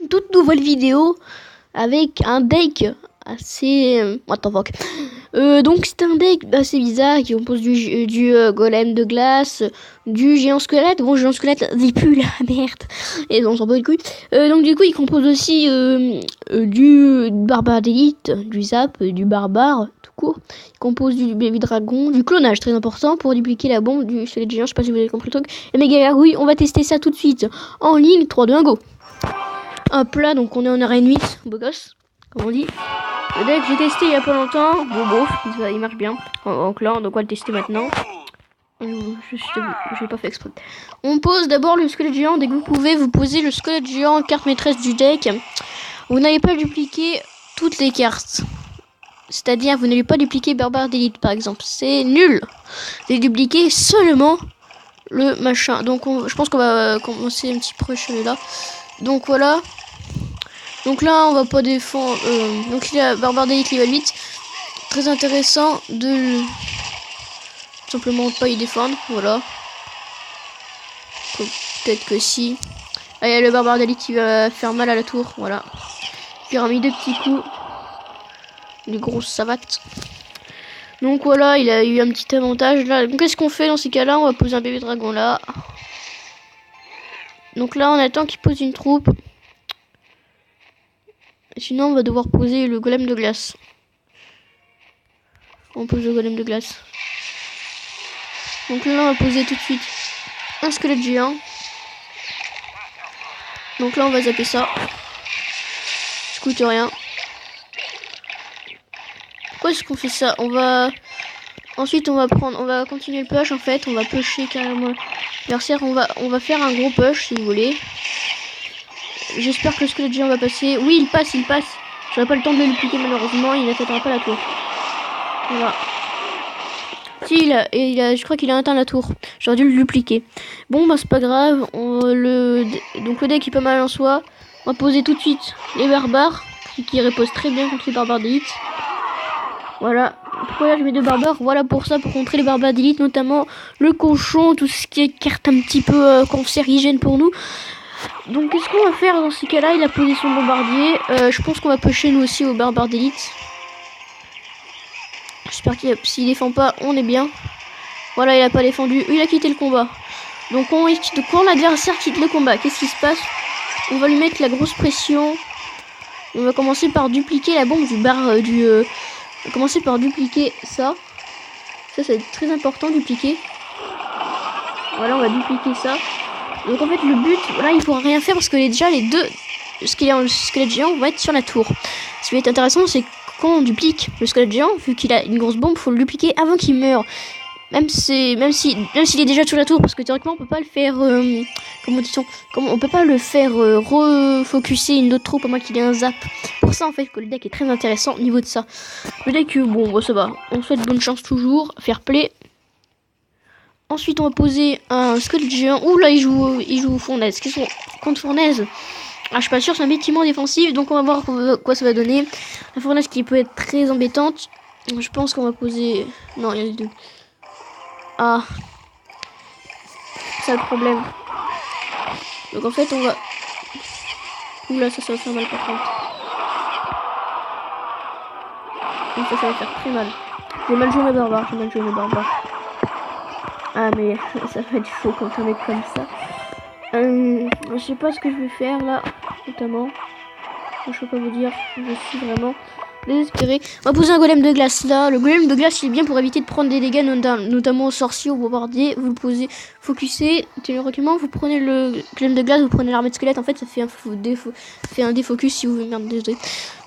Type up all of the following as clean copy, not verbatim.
toute nouvelle vidéo avec un deck assez... what the fuck. Donc c'est un deck assez bizarre qui compose du golem de glace, du géant squelette. Bon, géant squelette, c'est plus la merde. Et on s'en bat les couilles. Donc du coup, il compose aussi du barbare d'élite, du zap, du barbare, tout court. Il compose du baby dragon, du clonage, très important, pour dupliquer la bombe du squelette géant. Je sais pas si vous avez compris le truc. Et méga gargouille, on va tester ça tout de suite. En ligne, 3, 2, 1, go. Hop là, donc on est en arène 8, beau gosse, comme on dit. Le deck j'ai testé il y a pas longtemps, bon, il marche bien en clan, donc on va le tester maintenant. Je l'ai pas fait exprès. On pose d'abord le squelette géant. Dès que vous pouvez, vous posez le squelette géant, carte maîtresse du deck. Vous n'allez pas dupliquer toutes les cartes. C'est-à-dire, vous n'allez pas dupliquer barbare d'élite par exemple. C'est nul. Vous allez dupliquer seulement le machin. Donc je pense qu'on va commencer un petit peu là. Donc voilà. Donc là, on va pas défendre. Donc il y a barbare d'élite level 8. Très intéressant de simplement pas y défendre. Voilà. Peut-être que si. Ah, il y a le barbare d'élite qui va faire mal à la tour. Voilà. Il a mis 2 petits coups. Des grosses savates. Donc voilà, il a eu un petit avantage là. Donc qu'est-ce qu'on fait dans ces cas-là? On va poser un bébé dragon là. Donc là, on attend qu'il pose une troupe. Sinon, on va devoir poser le golem de glace. On pose le golem de glace. Donc là, on va poser tout de suite un squelette géant. Donc là, on va zapper ça. Ça coûte rien. Pourquoi est-ce qu'on fait ça? Ensuite, on va continuer le push en fait. On va pusher carrément l'adversaire. On va faire un gros push si vous voulez. J'espère que le squelette géant va passer. Oui, il passe. J'aurais pas le temps de le dupliquer malheureusement. Il n'atteindra pas la tour. Voilà. Si, je crois qu'il a atteint la tour. J'aurais dû le dupliquer. Bon, bah c'est pas grave. Donc le deck est pas mal en soi. On va poser tout de suite les barbares. Qui ripostent très bien contre les barbares d'élite. Voilà. Pourquoi là je mets 2 barbares? Voilà pour ça, pour contrer les barbares d'élite. Notamment le cochon, tout ce qui est carte un petit peu cancérigène pour nous. Donc qu'est-ce qu'on va faire dans ces cas-là? Il a posé son bombardier. Je pense qu'on va pusher nous aussi au barbare d'élite. J'espère s'il défend pas, on est bien. Voilà, il a pas défendu. Il a quitté le combat. Donc quand l'adversaire quitte le combat, qu'est-ce qui se passe? On va lui mettre la grosse pression. On va commencer par dupliquer la bombe on va commencer par dupliquer ça. Ça va être très important, dupliquer. Voilà, on va dupliquer ça. Donc en fait le but, là il pourra rien faire parce que déjà les deux squelette géant va être sur la tour. Ce qui va être intéressant, c'est quand on duplique le squelette géant, vu qu'il a une grosse bombe, faut le dupliquer avant qu'il meure. Même s'il est déjà sur la tour, parce que théoriquement on peut pas le faire on peut pas le faire refocuser une autre troupe à moins qu'il ait un zap. Pour ça en fait que le deck est très intéressant au niveau de ça. Le deck bon bah, ça va. On souhaite bonne chance toujours, fair play. Ensuite, on va poser un squelette géant. Ouh là, il joue fournaise. Qu'est-ce qu'on contre fournaise? Ah, je suis pas sûr, c'est un bâtiment défensif. Donc, on va voir quoi ça va donner. La fournaise qui peut être très embêtante. Je pense qu'on va poser. Non, il y a les deux. Ah. C'est le problème. Donc, en fait, on va. Ouh là, ça va faire mal par contre. Donc, ça va faire très mal. J'ai mal joué mes barbares. Ah mais ça va être chaud quand on est comme ça. Je sais pas ce que je vais faire là, notamment. Je peux pas vous dire, je suis vraiment désespéré. On va poser un golem de glace là. Le golem de glace il est bien pour éviter de prendre des dégâts, notamment aux sorciers, aux bombardiers. Vous le posez, focussez, théoriquement vous prenez le golem de glace, vous prenez l'armée de squelette. En fait ça fait un défocus si vous voulez. Merde, désolé.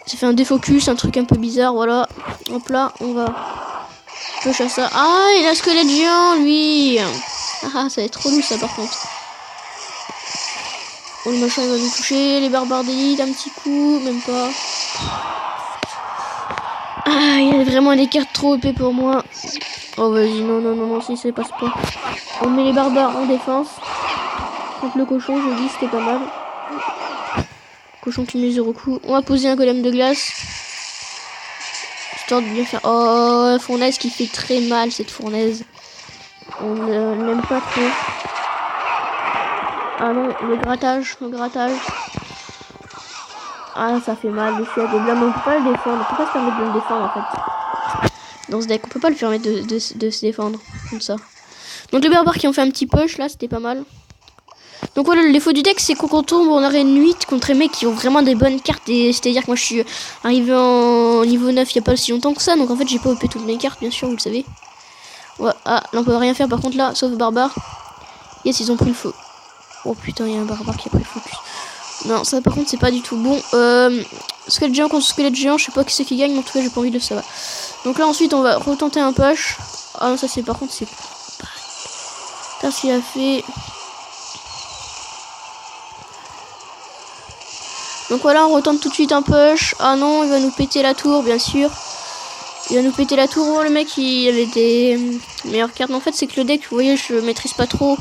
Ça fait un défocus, un truc un peu bizarre, voilà. Hop là, on va... push à ça. Ah, il a un squelette géant, lui. Ah, ça va être relou, ça, par contre. Oh, le machin, il va nous toucher. Les barbares d'élite, un petit coup, même pas. Ah, il y a vraiment des cartes trop épais pour moi. Oh, vas-y, non, si ça passe pas. On met les barbares en défense. Contre le cochon, je dis, c'était pas mal. Cochon qui met 0 coup. On va poser un golem de glace. Histoire de bien faire. Oh, fournaise qui fait très mal, cette fournaise. On l'aime pas trop. Ah non, le grattage. Ah, ça fait mal, le chien gobelin, mais on peut pas le défendre. On peut pas se permettre de le défendre, en fait. Dans ce deck, on peut pas le permettre de se défendre, comme ça. Donc les barbares qui ont fait un petit push, là, c'était pas mal. Donc voilà, le défaut du deck, c'est qu'on tombe en arène 8 contre des mecs qui ont vraiment des bonnes cartes. C'est-à-dire que moi, je suis arrivé en niveau 9 il y a pas aussi longtemps que ça. Donc en fait, j'ai pas OP toutes mes cartes, bien sûr, vous le savez. Ouais, ah, là, on peut rien faire par contre, là, sauf barbare. Yes, ils ont pris le feu. Oh putain, il y a un barbare qui a pris le focus. Non, ça par contre, c'est pas du tout bon. Squelette géant contre squelette géant, je sais pas qui c'est qui gagne, mais en tout cas, j'ai pas envie de savoir. Donc là, ensuite, on va retenter un push. Ah non, ça c'est par contre, c'est pas... Putain, ce qu'il a fait... Donc voilà, on retente tout de suite un push. Ah non, il va nous péter la tour, bien sûr. Il va nous péter la tour. Oh, le mec, il avait des meilleures cartes. En fait, c'est que le deck, vous voyez, je maîtrise pas trop.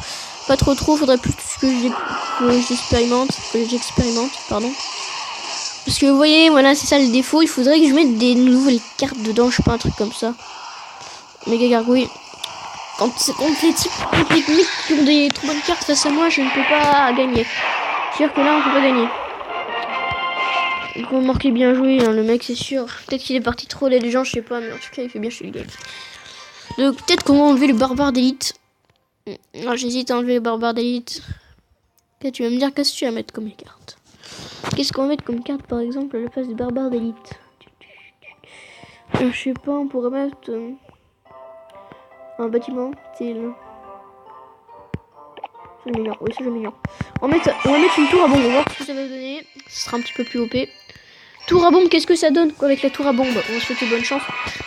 Pas trop. Faudrait plus que j'expérimente. Pardon. Parce que vous voyez, voilà, c'est ça le défaut. Il faudrait que je mette des nouvelles cartes dedans. Je sais pas, un truc comme ça. Méga gargouille. Quand les types, contre les mecs qui ont des trop bonnes cartes face à moi, je ne peux pas gagner. C'est-à-dire que là, on peut pas gagner. Donc on marquait bien joué, hein, le mec, c'est sûr. Peut-être qu'il est parti troller les gens, je sais pas, mais en tout cas, il fait bien chez le game. Donc peut-être comment enlever le barbare d'élite. J'hésite à enlever le barbare d'élite. Okay, tu vas me dire qu'est-ce que tu vas mettre comme carte. Qu'est-ce qu'on va mettre comme carte, par exemple, à la place du barbare d'élite. Je sais pas, on pourrait mettre un bâtiment, style. C'est meilleur, oui, c'est le meilleur. On va mettre une tour à bombe, on va voir ce que ça va donner. Ce sera un petit peu plus OP. Tour à bombe, qu'est-ce que ça donne quoi, avec la tour à bombe? On va souhaiter bonne chance.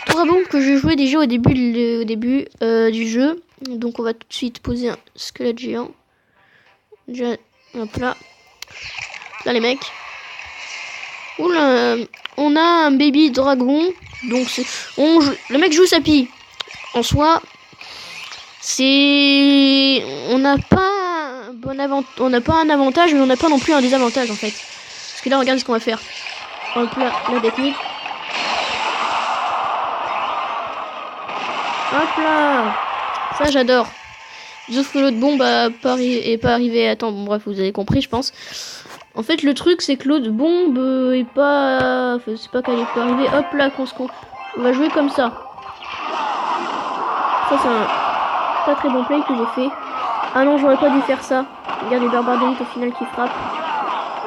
Tour à bombe que je jouais déjà au début du jeu. Donc on va tout de suite poser un squelette géant. Déjà, hop là. Là les mecs. Oula, on a un baby dragon. Donc le mec joue sa pie. En soi, c'est... On n'a pas un avantage, mais on n'a pas non plus un désavantage en fait. Parce que là, regarde ce qu'on va faire. Hop là, la technique. Hop là. Ça, j'adore. Sauf que l'autre bombe est pas arrivé. Attends, bon, bref, vous avez compris, je pense. En fait, le truc, c'est que l'autre bombe est pas... Enfin, c'est pas qu'elle est pas arrivée. Hop là, on va jouer comme ça. Ça, c'est un pas très bon play que j'ai fait. Ah non, j'aurais pas dû faire ça. Regarde les barbares d'élite au final qui frappent.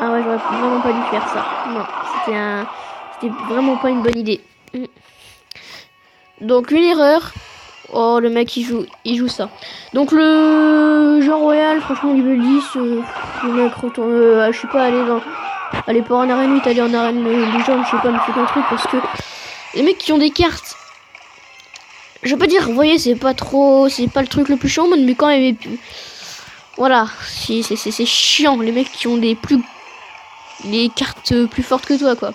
Ah ouais, j'aurais vraiment pas dû faire ça. Non, c'était vraiment pas une bonne idée. Donc une erreur. Oh, le mec il joue ça. Donc le jeu royal, franchement niveau 10, le mec retourne, je sais pas, aller pas en arène 8, aller en arène légende, je sais pas, mais c'est un truc parce que les mecs qui ont des cartes, je veux pas dire, vous voyez, c'est pas le truc le plus chiant, mais quand même, voilà, c'est chiant, les mecs qui ont les cartes plus fortes que toi, quoi.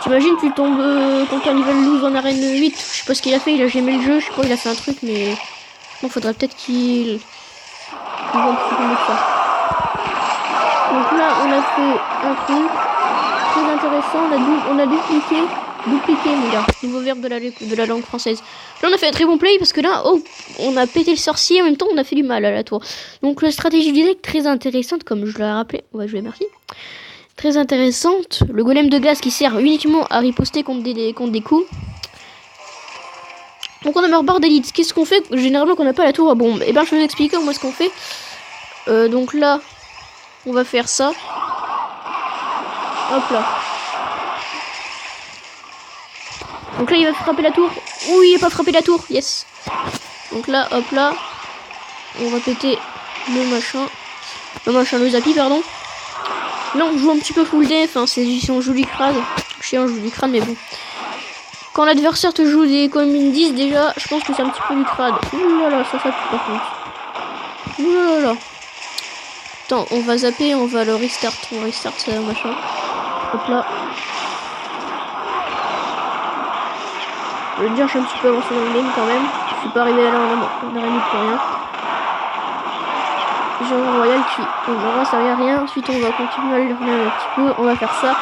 T'imagines, tu tombes contre un niveau 12 en arène 8, je sais pas ce qu'il a fait, il a jamais le jeu, je sais pas, il a fait un truc, mais bon, faudrait peut-être qu'il voit un petit peu de ça. Donc là, on a fait un truc très intéressant, on a dupliqué, mon gars, nouveau verbe de la langue française. Là, on a fait un très bon play parce que là, oh, on a pété le sorcier, en même temps, on a fait du mal à la tour. Donc la stratégie du deck, très intéressante, comme je l'ai rappelé, on va jouer, merci. Très intéressante, le golem de glace qui sert uniquement à riposter contre des coups. Donc on a barbare d'élite. Qu'est-ce qu'on fait généralement qu'on n'a pas la tour à bombe? Et ben je vais vous expliquer moi ce qu'on fait. Donc là, on va faire ça. Hop là. Donc là il va frapper la tour. Oui, il n'a pas frappé la tour. Yes. Donc là, hop là. On va péter le zappy, pardon. Là on joue un petit peu full def, hein, si on joue du crâne. Je sais, on joue du crâne, mais bon. Quand l'adversaire te joue des communes 10, déjà, je pense que c'est un petit peu du crâne. Ouh là là, ça pue par contre. Ouh là là. Attends, on va zapper, on va le restart. On restart ça, machin. Hop là. Je veux dire, je suis un petit peu avancé dans le game quand même. Je suis pas arrivé là en arène pour rien. J'ai un royal qui on va servir à rien. Ensuite on va continuer à le revenir un petit peu. On va faire ça.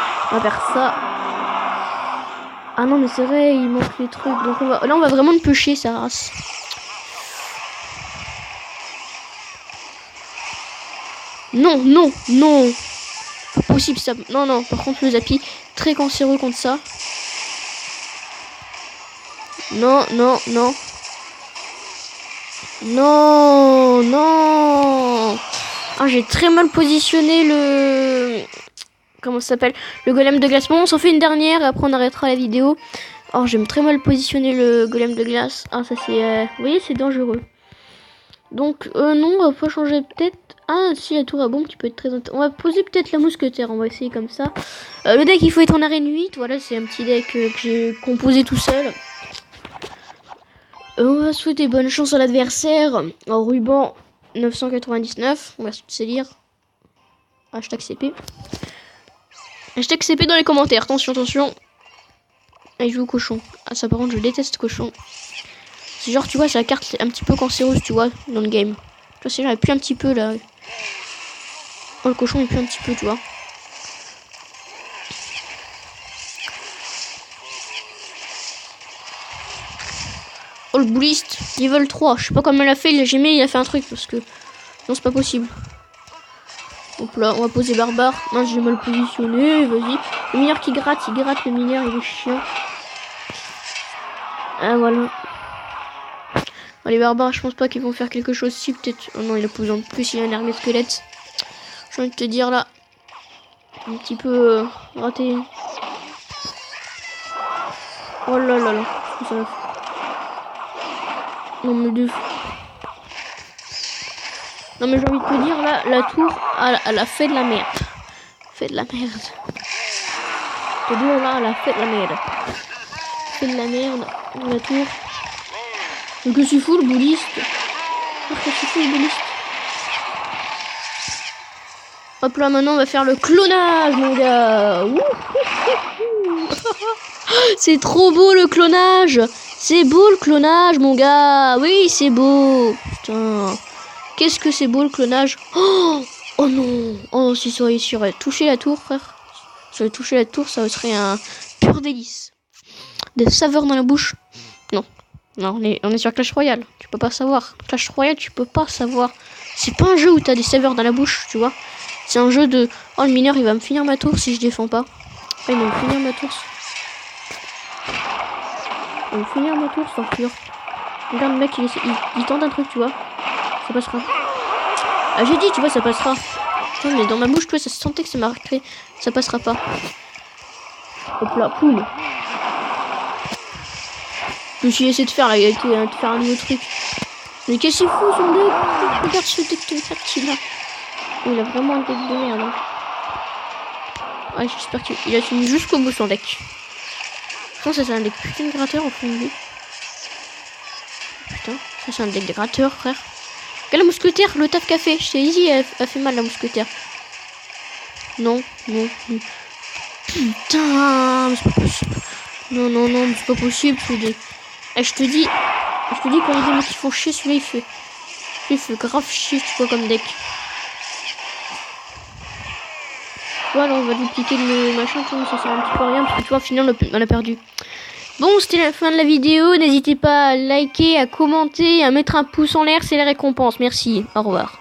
Ah non mais c'est vrai, il manque les trucs. Donc là on va vraiment le pêcher sa race. Non. Pas possible ça. Non, non. Par contre, le Zappy, très cancéreux contre ça. Non, non, non. Non, non. Ah, j'ai très mal positionné le... Comment ça s'appelle? Le golem de glace. Bon, on s'en fait une dernière et après on arrêtera la vidéo. Oh, j'aime très mal positionner le golem de glace. Ah, ça c'est... Vous voyez, c'est dangereux. Donc, non, on va pas changer peut-être... Ah, si, la tour à bombe qui peut être très intéressante. On va poser peut-être la mousquetaire. On va essayer comme ça. Le deck, il faut être en arène 8. Voilà, c'est un petit deck que j'ai composé tout seul. On va souhaiter bonne chance à l'adversaire. En ruban 999. On va se lire. Hashtag CP. Hashtag CP dans les commentaires. Attention, attention. Ah, il joue au cochon. Ah, ça par contre, je déteste cochon. C'est genre, tu vois, c'est la carte un petit peu cancéreuse, tu vois, dans le game. Tu vois, c'est là, elle pue un petit peu, là. Oh, le cochon, il pue un petit peu, tu vois. Oh, le bouliste, level 3. Je sais pas comment elle a fait, il a fait un truc, parce que... Non, c'est pas possible. Hop là, on va poser barbare. Non, j'ai mal positionné, vas-y. Le mineur qui gratte, il gratte le mineur, il est chiant. Ah, voilà. Oh, les barbares, je pense pas qu'ils vont faire quelque chose. Si, peut-être... Oh non, il a posé en plus, il a une armée de squelettes. J'ai envie de te dire, là. Un petit peu raté. Oh là là là. Ça va. Non, mais deux. Non, mais j'ai envie de te dire, là, la tour, elle a fait de la merde. Fait de la merde. Te dire, là, elle a fait de la merde. Fait de la merde, la tour. Donc, que c'est fou, le bouliste. Que c'est fou, le bouliste. Hop là, maintenant, on va faire le clonage, mon gars. C'est trop beau, le clonage. C'est beau, le clonage, mon gars. Oui, c'est beau. Putain. Qu'est-ce que c'est beau le clonage. Oh, oh non. Oh, si ça aurait touché la tour, frère. Si ça aurait touché la tour, ça serait un pur délice. Des saveurs dans la bouche. Non. Non, on est sur Clash Royale. Tu peux pas savoir. Clash Royale, tu peux pas savoir. C'est pas un jeu où t'as des saveurs dans la bouche, tu vois. C'est un jeu de... Oh, le mineur, il va me finir ma tour si je défends pas. Ah, il va me finir ma tour. Il va me finir ma tour, sans pur. Regarde, le mec, il tente un truc, tu vois. Ça passera. Ah, j'ai dit, tu vois, ça passera. Putain, mais dans ma bouche, tu vois, ça se sentait que ça marquait. Ça passera pas. Hop là, poum. Je me suis essayé de faire, là, il a été de faire un nouveau truc. Mais qu'est-ce qu'il fout, son deck? Regarde ce deck de merde qu'il a. Oh, il a vraiment un deck de merde. Hein. Ouais, j'espère qu'il a fini jusqu'au bout, son deck. Je pense que c'est un deck putain de gratteur, au fond de lui. Putain, ça c'est un deck de gratteur, frère. Regarde la mousquetaire, le taf qu'a fait. Je t'ai dit, elle fait mal la mousquetaire. Non, non, non. Putain, mais c'est pas possible. Non, non, non, mais c'est pas possible ce deck. Et je te dis quand il y a des mecs qui font chier, celui-là il fait grave chier, tu vois, comme deck. Voilà, on va dupliquer le machin, ça sert un petit peu à rien, parce que tu vois, finalement, on a perdu. Bon, c'était la fin de la vidéo. N'hésitez pas à liker, à commenter, à mettre un pouce en l'air, c'est la récompense. Merci, au revoir.